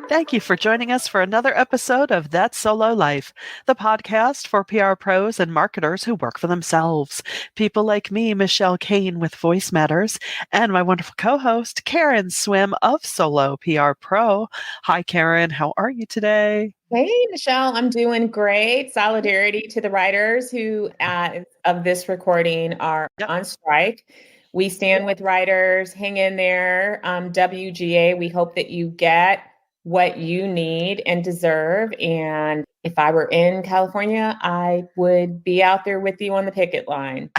Thank you for joining us for another episode of That Solo Life, the podcast for PR pros and marketers who work for themselves. People like me, Michelle Kane with VoiceMatters, and my wonderful co-host, Karen Swim of Solo PR Pro. Hi, Karen. How are you today? Hey, Michelle, I'm doing great. Solidarity to the writers who of this recording are on strike. We stand with writers. Hang in there. WGA, we hope that you get what you need and deserve. And if I were in California, I would be out there with you on the picket line.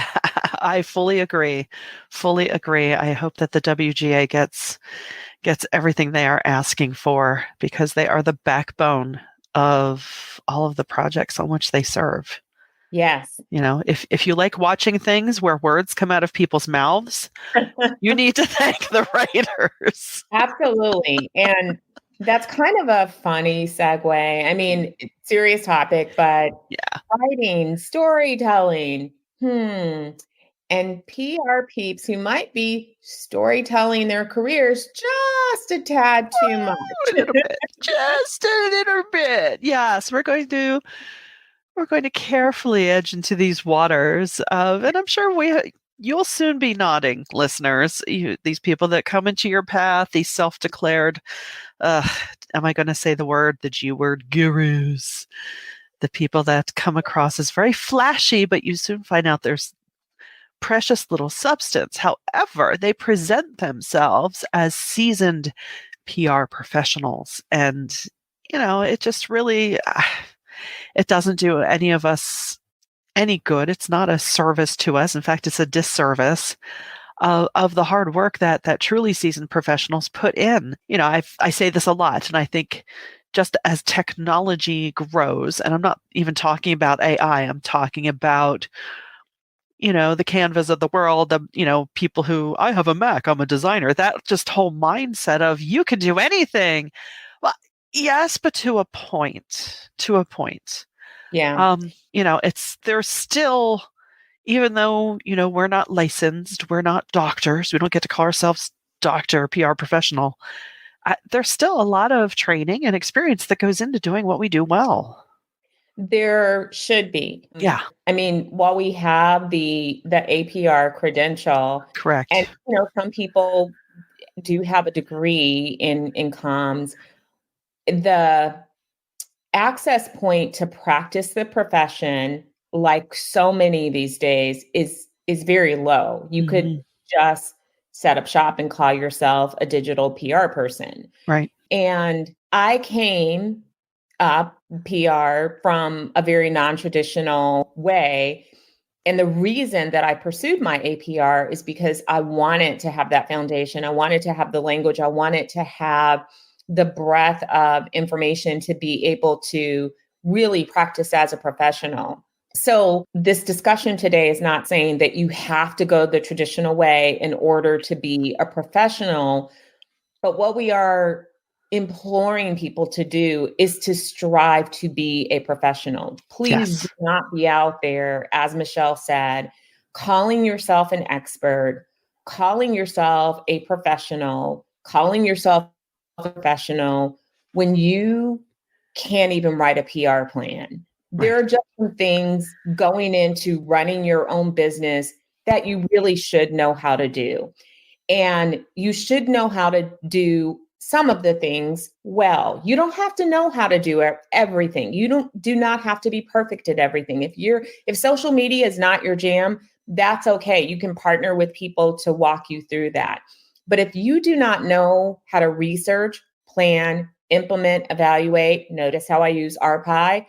I fully agree. Fully agree. I hope that the WGA gets everything they are asking for, because they are the backbone of all of the projects on which they serve. Yes. You know, if you like watching things where words come out of people's mouths, you need to thank the writers. Absolutely. And that's kind of a funny segue. I mean, serious topic, but writing, storytelling, and PR peeps who might be storytelling their careers just a tad too much. A little bit. Just a little bit. Yes, we're going to carefully edge into these waters, and I'm sure you'll soon be nodding, listeners. These people that come into your path, these self-declared, am I going to say the G word, gurus? The people that come across as very flashy, but you soon find out there's precious little substance. However, they present themselves as seasoned PR professionals. And, it just really, it doesn't do any of us any good. It's not a service to us. In fact, it's a disservice of the hard work that truly seasoned professionals put in. I say this a lot, and I think just as technology grows, and I'm not even talking about AI, I'm talking about the Canvas of the world, people who, I have a Mac, I'm a designer, that just whole mindset of you can do anything. Well, yes, but to a point. Yeah. There's still, even though, we're not licensed, we're not doctors, we don't get to call ourselves doctor or PR professional, there's still a lot of training and experience that goes into doing what we do well. There should be. Yeah. I mean, while we have the APR credential, Correct. and some people do have a degree in comms, the access point to practice the profession, like so many these days, is very low. You could just set up shop and call yourself a digital PR person. Right. And I came up PR from a very non-traditional way. And the reason that I pursued my APR is because I wanted to have that foundation. I wanted to have the language. I wanted to have the breadth of information to be able to really practice as a professional. So this discussion today is not saying that you have to go the traditional way in order to be a professional, but what we are imploring people to do is to strive to be a professional. Please do not be out there, as Michelle said, calling yourself an expert, calling yourself a professional, calling yourself a professional when you can't even write a PR plan. Right. There are just some things going into running your own business that you really should know how to do. And you should know how to do some of the things well. You don't have to know how to do everything. You do not have to be perfect at everything. If social media is not your jam, that's okay. You can partner with people to walk you through that. But if you do not know how to research, plan, implement, evaluate, notice how I use RPI,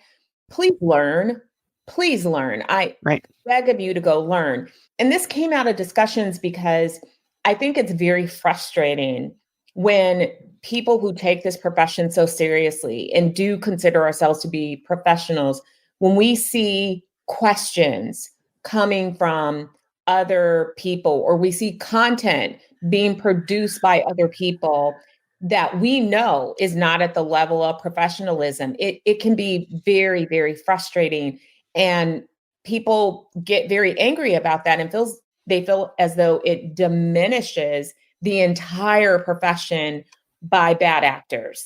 please learn. Please learn. I beg of you to go learn. And this came out of discussions because I think it's very frustrating when people who take this profession so seriously and do consider ourselves to be professionals, when we see questions coming from other people, or we see content being produced by other people that we know is not at the level of professionalism, it can be very, very frustrating. And people get very angry about that and they feel as though it diminishes the entire profession by bad actors.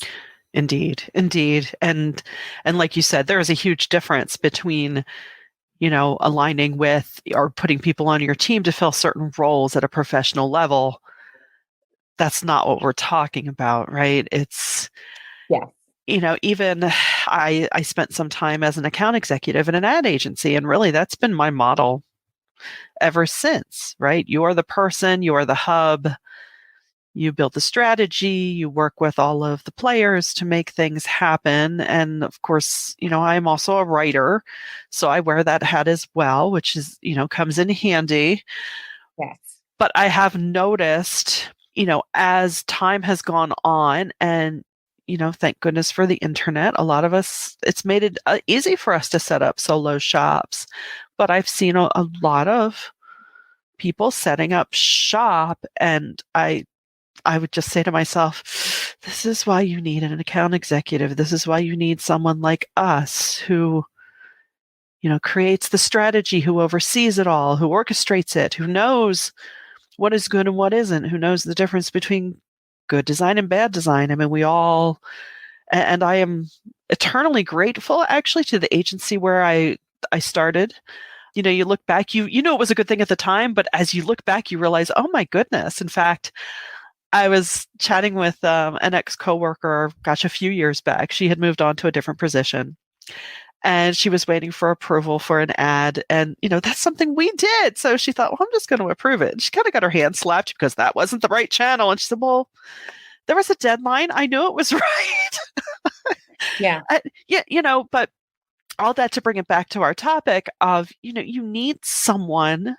Indeed, indeed. And like you said, there is a huge difference between, aligning with or putting people on your team to fill certain roles at a professional level. That's not what we're talking about, right? It's, Yeah. even I spent some time as an account executive in an ad agency, and really that's been my model ever since, right? You are the person, you are the hub. You build the strategy, you work with all of the players to make things happen. And of course, I'm also a writer, so I wear that hat as well, which is, comes in handy. Yes. But I have noticed, as time has gone on and, thank goodness for the internet, a lot of us, it's made it easy for us to set up solo shops. But I've seen a lot of people setting up shop, and I would just say to myself, this is why you need an account executive. This is why you need someone like us who, creates the strategy, who oversees it all, who orchestrates it, who knows what is good and what isn't, who knows the difference between good design and bad design. I mean, and I am eternally grateful actually to the agency where I started. You look back, it was a good thing at the time, but as you look back, you realize, oh my goodness. In fact, I was chatting with an ex-coworker, gosh, a few years back. She had moved on to a different position, and she was waiting for approval for an ad. And, that's something we did. So she thought, well, I'm just going to approve it. And she kind of got her hand slapped because that wasn't the right channel. And she said, well, there was a deadline. I knew it was right. Yeah. Yeah, but all that to bring it back to our topic of, you need someone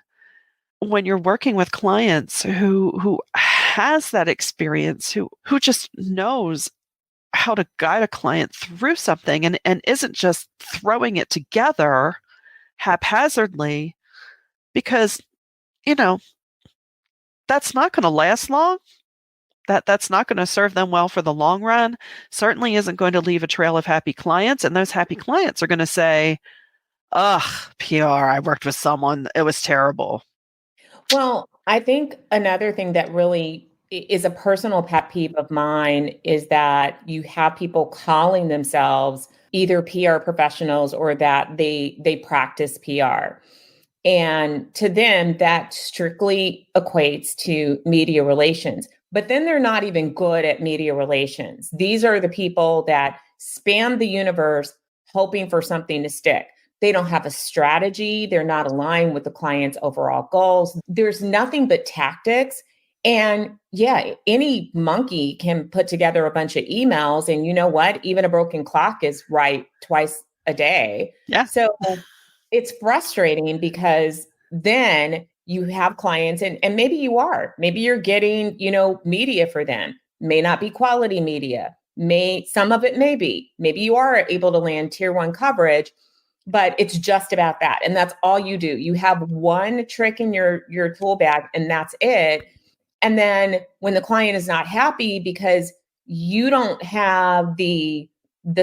when you're working with clients who has that experience, who just knows how to guide a client through something and isn't just throwing it together haphazardly, because you know that's not going to last long. That's not going to serve them well for the long run. Certainly isn't going to leave a trail of happy clients, and those happy clients are going to say, ugh, PR, I worked with someone, it was terrible. Well, I think another thing that really is a personal pet peeve of mine is that you have people calling themselves either PR professionals or that they practice PR. And to them, that strictly equates to media relations. But then they're not even good at media relations. These are the people that spam the universe hoping for something to stick. They don't have a strategy. They're not aligned with the client's overall goals. There's nothing but tactics. And yeah, any monkey can put together a bunch of emails. And you know what? Even a broken clock is right twice a day. Yeah. So it's frustrating because then you have clients and maybe you're getting, media for them. May not be quality media. Some of it maybe you are able to land tier 1 coverage, but it's just about that. And that's all you do. You have one trick in your tool bag and that's it. And then when the client is not happy because you don't have the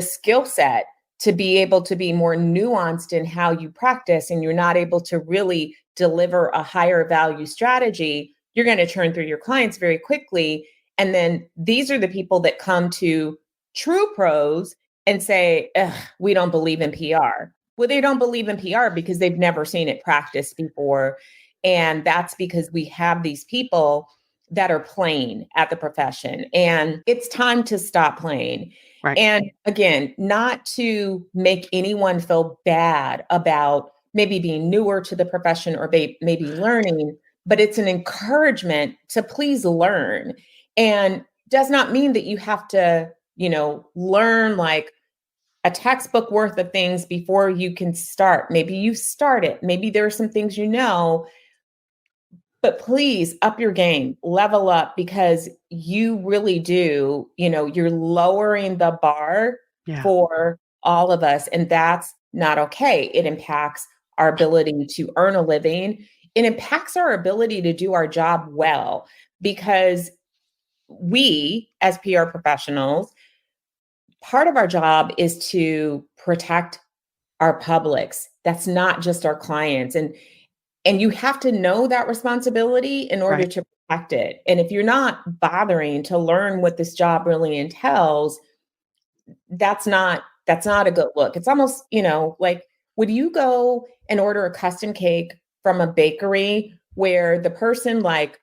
skill set to be able to be more nuanced in how you practice and you're not able to really deliver a higher value strategy, you're going to churn through your clients very quickly. And then these are the people that come to true pros and say, we don't believe in PR. Well, they don't believe in PR because they've never seen it practiced before. And that's because we have these people that are playing at the profession. And it's time to stop playing. Right. And again, not to make anyone feel bad about maybe being newer to the profession or maybe learning, but it's an encouragement to please learn. And does not mean that you have to, learn like a textbook worth of things before you can start. Maybe you start it. Maybe there are some things but please up your game, level up, because you really do, you're lowering the bar for all of us. And that's not okay. It impacts our ability to earn a living. It impacts our ability to do our job well, because we, as PR professionals, part of our job is to protect our publics. That's not just our clients. And you have to know that responsibility in order to protect it. And if you're not bothering to learn what this job really entails, that's not a good look. It's almost, like, would you go and order a custom cake from a bakery where the person like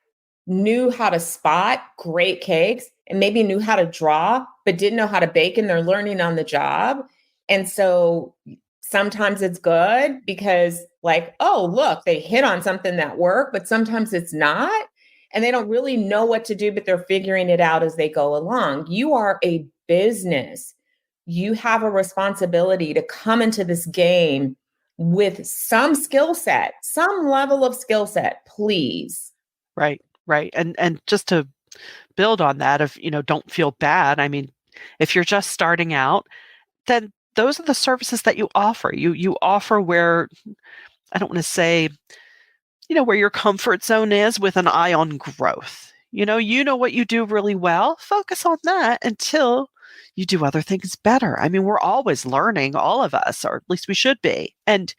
knew how to spot great cakes and maybe knew how to draw, but didn't know how to bake and they're learning on the job? And so sometimes it's good because like, oh, look, they hit on something that worked, but sometimes it's not. And they don't really know what to do, but they're figuring it out as they go along. You are a business. You have a responsibility to come into this game with some skill set, some level of skill set, please. Right, right. And just to build on that of, don't feel bad. I mean, if you're just starting out, then those are the services that you offer. You offer where, I don't want to say, where your comfort zone is with an eye on growth. You know what you do really well, focus on that until you do other things better. I mean, we're always learning, all of us, or at least we should be. And,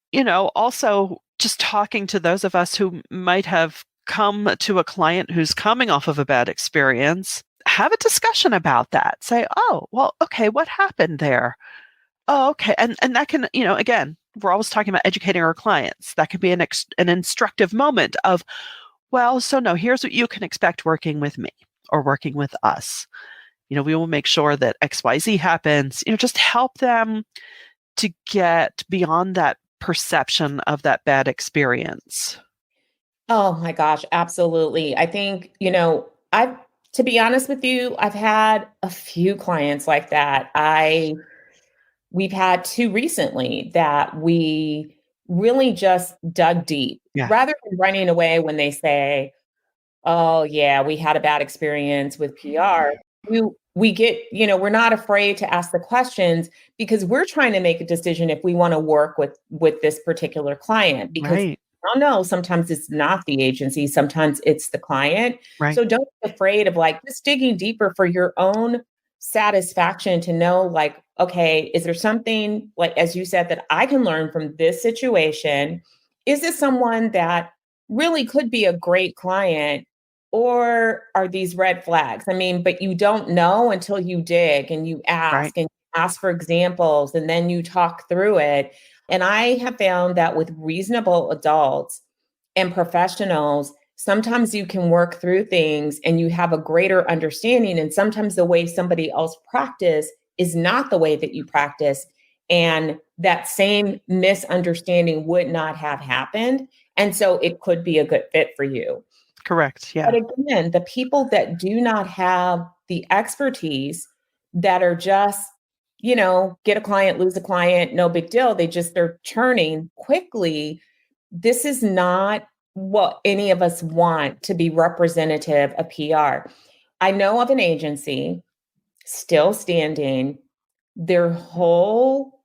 also just talking to those of us who might have come to a client who's coming off of a bad experience, have a discussion about that. Say, oh, well, okay, what happened there? Oh, okay. And that can, again, we're always talking about educating our clients. That can be an instructive moment of, well, so no, here's what you can expect working with me or working with us. We will make sure that XYZ happens, just help them to get beyond that perception of that bad experience. Oh my gosh, absolutely. I think, to be honest with you, I've had a few clients like that. We've had two recently that we really just dug deep Yeah. rather than running away when they say, oh yeah, we had a bad experience with PR. We get, we're not afraid to ask the questions because we're trying to make a decision if we want to work with this particular client, because Right. I don't know, sometimes it's not the agency, sometimes it's the client. Right. So don't be afraid of like just digging deeper for your own satisfaction to know like, okay, is there something like, as you said, that I can learn from this situation? Is this someone that really could be a great client? Or are these red flags? I mean, but you don't know until you dig and you Right. ask for examples and then you talk through it. And I have found that with reasonable adults and professionals, sometimes you can work through things and you have a greater understanding. And sometimes the way somebody else practice is not the way that you practice. And that same misunderstanding would not have happened. And so it could be a good fit for you. Correct. Yeah. But again, the people that do not have the expertise, that are just, get a client, lose a client, no big deal. They're churning quickly. This is not what any of us want to be representative of PR. I know of an agency still standing. Their whole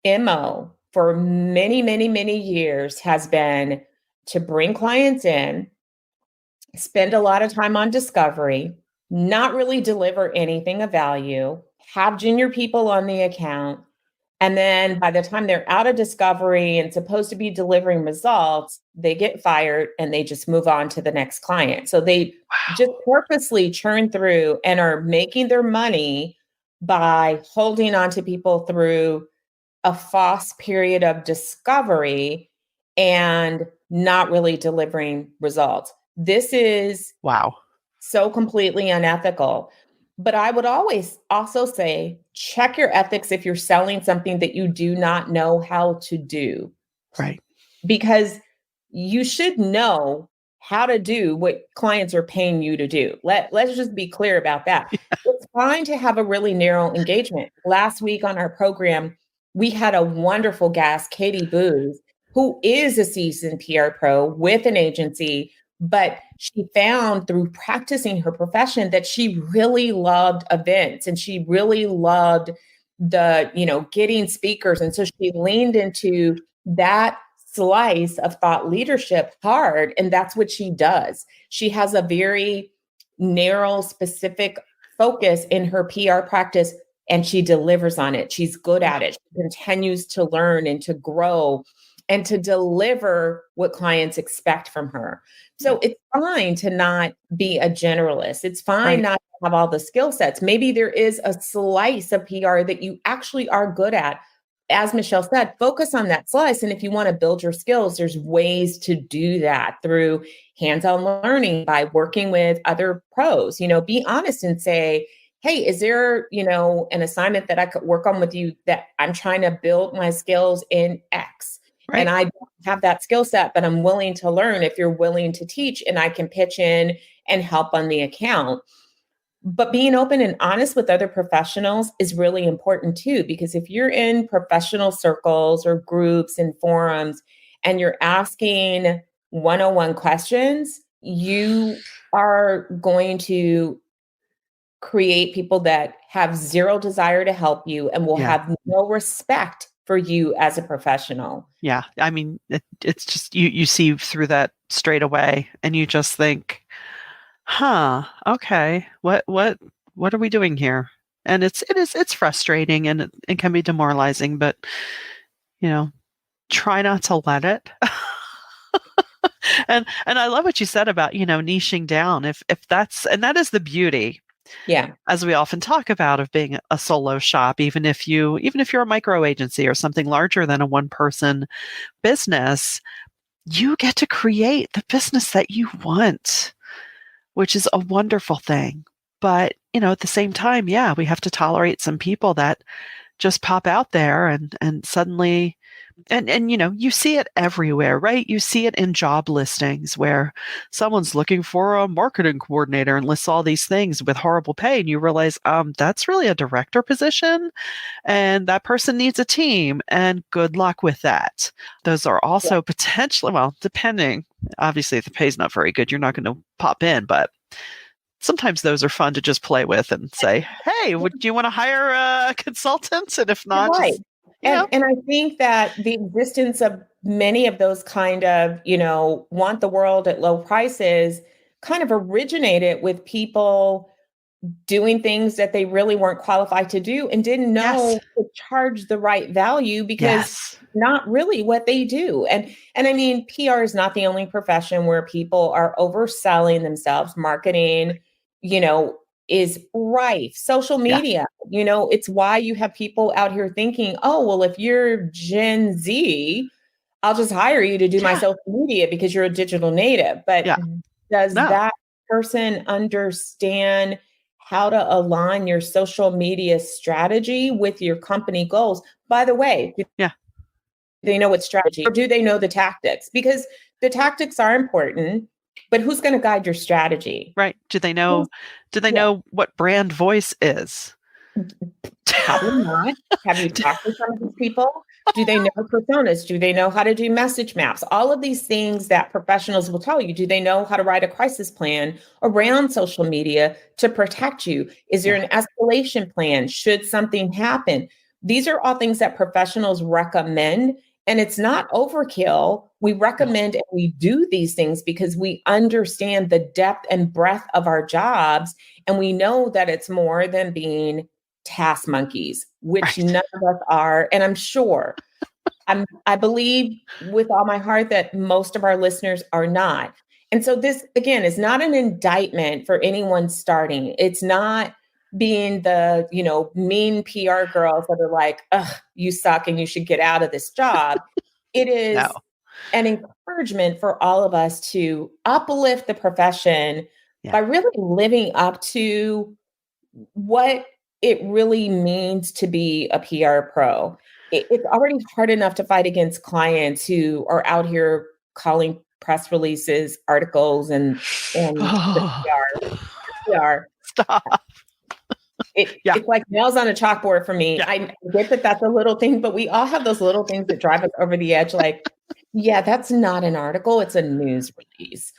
MO for many, many, many years has been to bring clients in, spend a lot of time on discovery, not really deliver anything of value, have junior people on the account. And then by the time they're out of discovery and supposed to be delivering results, they get fired and they just move on to the next client. So they just purposely churn through and are making their money by holding on to people through a false period of discovery and not really delivering results. This is Wow. so completely unethical. But I would always also say, check your ethics if you're selling something that you do not know how to do. Right. Because you should know how to do what clients are paying you to do. Let's just be clear about that. It's fine to have a really narrow engagement. Last week on our program, we had a wonderful guest, Katie Booz, who is a seasoned PR pro with an agency, but she found through practicing her profession that she really loved events and she really loved getting speakers. And so she leaned into that slice of thought leadership hard. And that's what she does. She has a very narrow, specific focus in her PR practice and she delivers on it. She's good at it. She continues to learn and to grow and to deliver what clients expect from her. So it's fine to not be a generalist. It's fine not to have all the skill sets. Maybe there is a slice of PR that you actually are good at. As Michelle said, focus on that slice. And if you want to build your skills, there's ways to do that through hands-on learning, by working with other pros. Be honest and say, hey, is there, an assignment that I could work on with you that I'm trying to build my skills in X? Right. And I don't have that skill set, but I'm willing to learn if you're willing to teach, and I can pitch in and help on the account. But being open and honest with other professionals is really important too, because if you're in professional circles or groups and forums and you're asking one-on-one questions, you are going to create people that have zero desire to help you and will have no respect for you as a professional. Yeah. I mean, it's just, you see through that straight away, and you just think, okay, what are we doing here? And it's frustrating, and it can be demoralizing, but try not to let it. And I love what you said about, niching down, if that's, and that is the beauty. Yeah. As we often talk about, of being a solo shop, even if you're a micro agency or something larger than a one person business, you get to create the business that you want, which is a wonderful thing. But, at the same time, we have to tolerate some people that just pop out there and suddenly, and you see it everywhere, right? You see it in job listings where someone's looking for a marketing coordinator and lists all these things with horrible pay, and you realize, that's really a director position, and that person needs a team, and good luck with that. Those are also potentially, well, depending, obviously, if the pay's not very good, you're not going to pop in, but sometimes those are fun to just play with and say, hey, do you want to hire a consultant? And if not, right. just, and I think that the existence of many of those kind of, want the world at low prices kind of originated with people doing things that they really weren't qualified to do and didn't know to charge the right value, because not really what they do. And I mean, PR is not the only profession where people are overselling themselves. Marketing, is rife. Social media, it's why you have people out here thinking, oh, well, if you're Gen Z, I'll just hire you to do my social media because you're a digital native. But does that person understand how to align your social media strategy with your company goals? By the way, do they know what strategy, or do they know the tactics? Because the tactics are important, but who's going to guide your strategy? Right. Do they know what brand voice is? Probably not. Have you talked to some of these people? Do they know personas? Do they know how to do message maps? All of these things that professionals will tell you. Do they know how to write a crisis plan around social media to protect you? Is there an escalation plan should something happen? These are all things that professionals recommend, and it's not overkill. We recommend and we do these things because we understand the depth and breadth of our jobs, and we know that it's more than being task monkeys, which none of us are. And I'm sure, I believe with all my heart that most of our listeners are not. And so this, again, is not an indictment for anyone starting. It's not being the, mean PR girls that are like, ugh, you suck and you should get out of this job. It is an encouragement for all of us to uplift the profession by really living up to what it really means to be a PR pro. It's already hard enough to fight against clients who are out here calling press releases, articles, and the PR. Stop. It's like nails on a chalkboard for me. I get that that's a little thing, but we all have those little things that drive us over the edge. Like, that's not an article. It's a news release.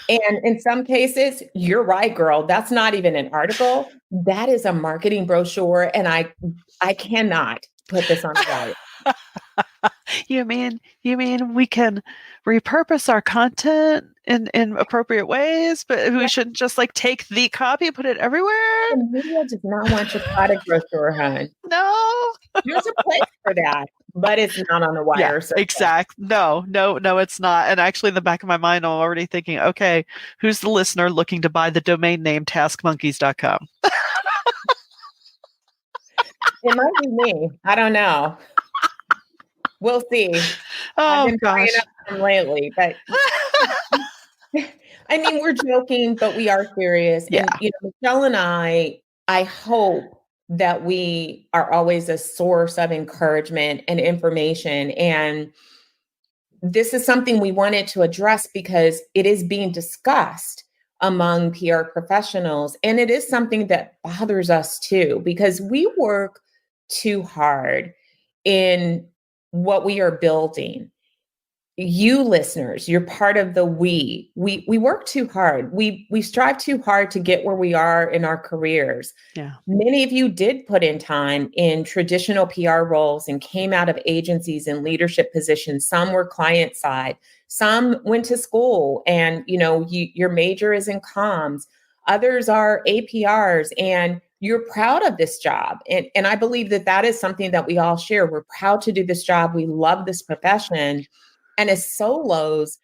And in some cases, you're right, girl. That's not even an article. That is a marketing brochure. And I cannot put this on the diet. You mean we can repurpose our content in appropriate ways, but we shouldn't just take the copy and put it everywhere? The media does not want your product brochure, hon. No. There's a place for that. but it's not on the Yeah, wire. So No, it's not. And actually, in the back of my mind, I'm already thinking, okay, who's the listener looking to buy the domain name taskmonkeys.com? it might be me. I don't know. We'll see. I've Oh, been buying gosh. up some lately, but I mean, we're joking, but we are serious. Yeah. And, Michelle and I hope that we are always a source of encouragement and information. And this is something we wanted to address because it is being discussed among PR professionals. And it is something that bothers us too, because we work too hard in what we are building. You listeners, you're part of the we work too hard. We strive too hard to get where we are in our careers. Yeah. Many of you did put in time in traditional PR roles and came out of agencies and leadership positions. Some were client side, some went to school and your major is in comms. Others are APRs and you're proud of this job. And I believe that is something that we all share. We're proud to do this job. We love this profession. And as solos,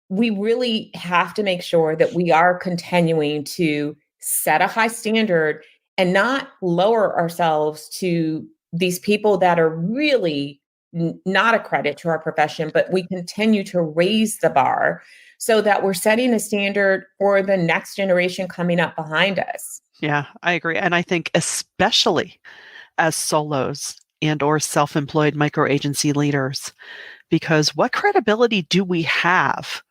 we really have to make sure that we are continuing to set a high standard and not lower ourselves to these people that are really not a credit to our profession, but we continue to raise the bar so that we're setting a standard for the next generation coming up behind us. Yeah, I agree. And I think especially as solos and or self-employed micro agency leaders, because what credibility do we have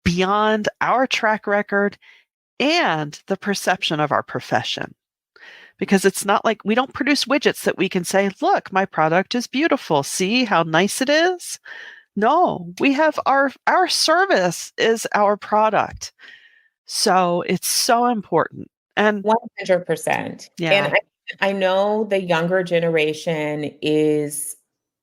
beyond our track record and the perception of our profession? Because it's not like we don't produce widgets that we can say, look, my product is beautiful. See how nice it is? No, we have our service is our product. So it's so important. And 100%. yeah. And I know the younger generation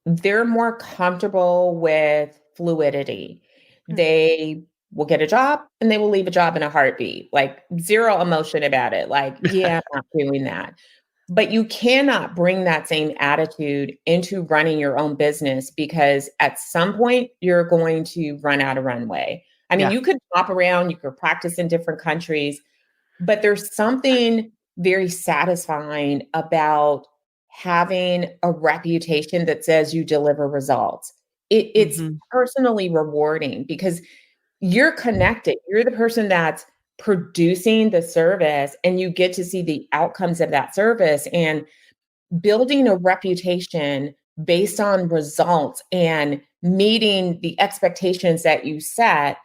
they're more comfortable with fluidity. They will get a job and they will leave a job in a heartbeat, like zero emotion about it. Like, yeah, I'm not doing that. But you cannot bring that same attitude into running your own business because at some point you're going to run out of runway. I mean, you could hop around, you could practice in different countries, but there's something very satisfying about having a reputation that says you deliver results. It's personally rewarding because you're connected. You're the person that's producing the service and you get to see the outcomes of that service and building a reputation based on results and meeting the expectations that you set.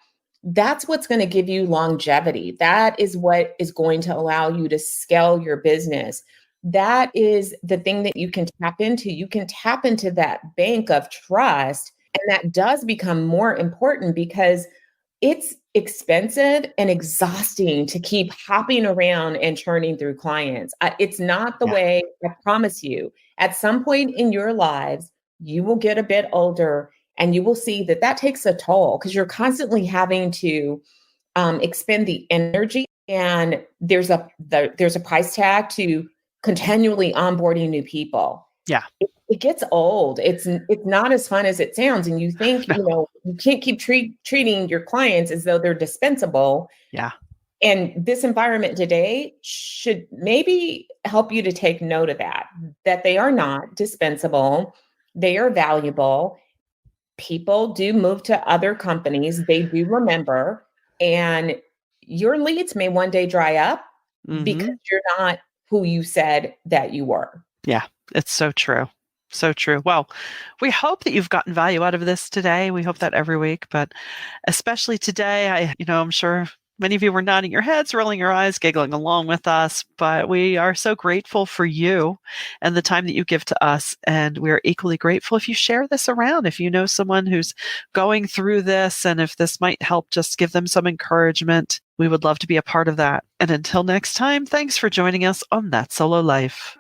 That's what's going to give you longevity. That is what is going to allow you to scale your business. That is the thing that you can tap into. You can tap into that bank of trust. And that does become more important because it's expensive and exhausting to keep hopping around and churning through clients. It's not the way. I promise you. At some point in your lives, you will get a bit older and you will see that takes a toll because you're constantly having to expend the energy, and there's a price tag to continually onboarding new people. Yeah. It gets old. It's not as fun as it sounds. And you think, No. you can't keep treating your clients as though they're dispensable. Yeah. And this environment today should maybe help you to take note of that they are not dispensable. They are valuable. People do move to other companies. They do remember, and your leads may one day dry up because you're not who you said that you were. Yeah, it's so true. So true. Well, we hope that you've gotten value out of this today. We hope that every week, but especially today, I'm sure many of you were nodding your heads, rolling your eyes, giggling along with us, but we are so grateful for you and the time that you give to us. And we are equally grateful if you share this around. If you know someone who's going through this, and if this might help just give them some encouragement, we would love to be a part of that. And until next time, thanks for joining us on That Solo Life.